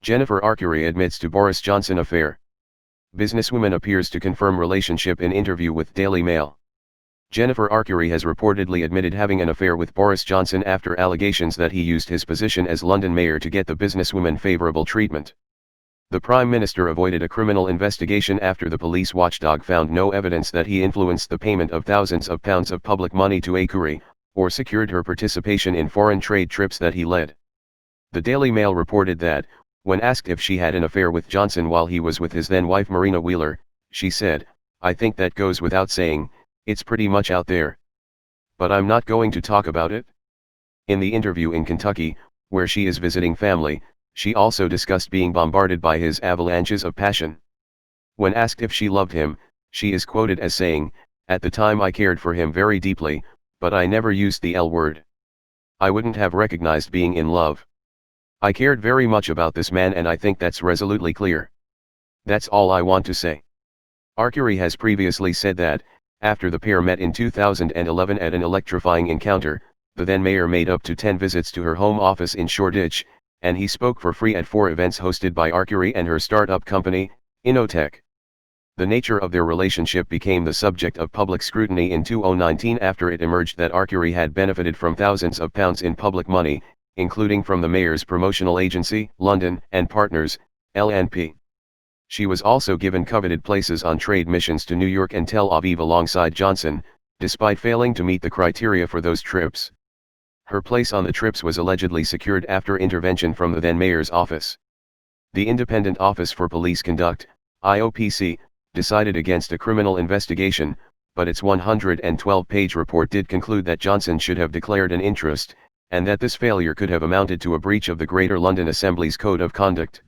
Jennifer Arcuri admits to Boris Johnson affair. Businesswoman appears to confirm relationship in interview with Daily Mail. Jennifer Arcuri has reportedly admitted having an affair with Boris Johnson after allegations that he used his position as London mayor to get the businesswoman favorable treatment. The Prime Minister avoided a criminal investigation after the police watchdog found no evidence that he influenced the payment of thousands of pounds of public money to Arcuri, or secured her participation in foreign trade trips that he led. The Daily Mail reported that, when asked if she had an affair with Johnson while he was with his then-wife Marina Wheeler, she said, "I think that goes without saying, it's pretty much out there. But I'm not going to talk about it." In the interview in Kentucky, where she is visiting family, she also discussed being bombarded by his avalanches of passion. When asked if she loved him, she is quoted as saying, "At the time I cared for him very deeply, but I never used the L word. I wouldn't have recognized being in love. I cared very much about this man and I think that's resolutely clear. That's all I want to say." Arcuri has previously said that, after the pair met in 2011 at an electrifying encounter, the then-mayor made up to 10 visits to her home office in Shoreditch, and he spoke for free at 4 events hosted by Arcuri and her startup company, Innotech. The nature of their relationship became the subject of public scrutiny in 2019 after it emerged that Arcuri had benefited from thousands of pounds in public money, including from the mayor's promotional agency, London and Partners, LNP. She was also given coveted places on trade missions to New York and Tel Aviv alongside Johnson, despite failing to meet the criteria for those trips. Her place on the trips was allegedly secured after intervention from the then-mayor's office. The Independent Office for Police Conduct, IOPC, decided against a criminal investigation, but its 112-page report did conclude that Johnson should have declared an interest, and that this failure could have amounted to a breach of the Greater London Assembly's Code of Conduct.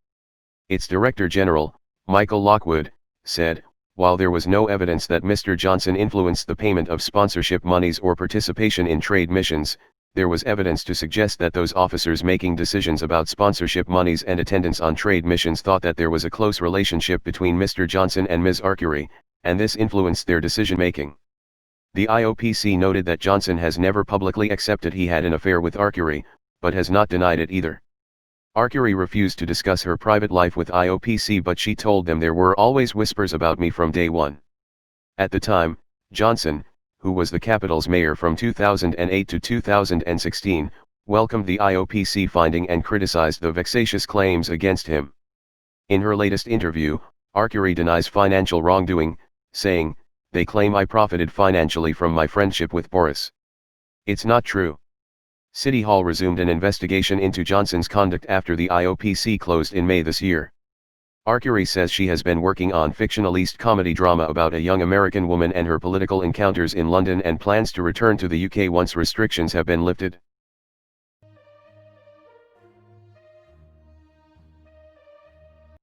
Its Director General, Michael Lockwood, said, "While there was no evidence that Mr. Johnson influenced the payment of sponsorship monies or participation in trade missions, there was evidence to suggest that those officers making decisions about sponsorship monies and attendance on trade missions thought that there was a close relationship between Mr. Johnson and Ms. Arcuri, and this influenced their decision-making." The IOPC noted that Johnson has never publicly accepted he had an affair with Arcuri, but has not denied it either. Arcuri refused to discuss her private life with IOPC, but she told them, "There were always whispers about me from day one." At the time, Johnson, who was the capital's mayor from 2008 to 2016, welcomed the IOPC finding and criticized the vexatious claims against him. In her latest interview, Arcuri denies financial wrongdoing, saying, "They claim I profited financially from my friendship with Boris. It's not true." City Hall resumed an investigation into Johnson's conduct after the IOPC closed in May this year. Arcuri says she has been working on fictionalized comedy drama about a young American woman and her political encounters in London and plans to return to the UK once restrictions have been lifted.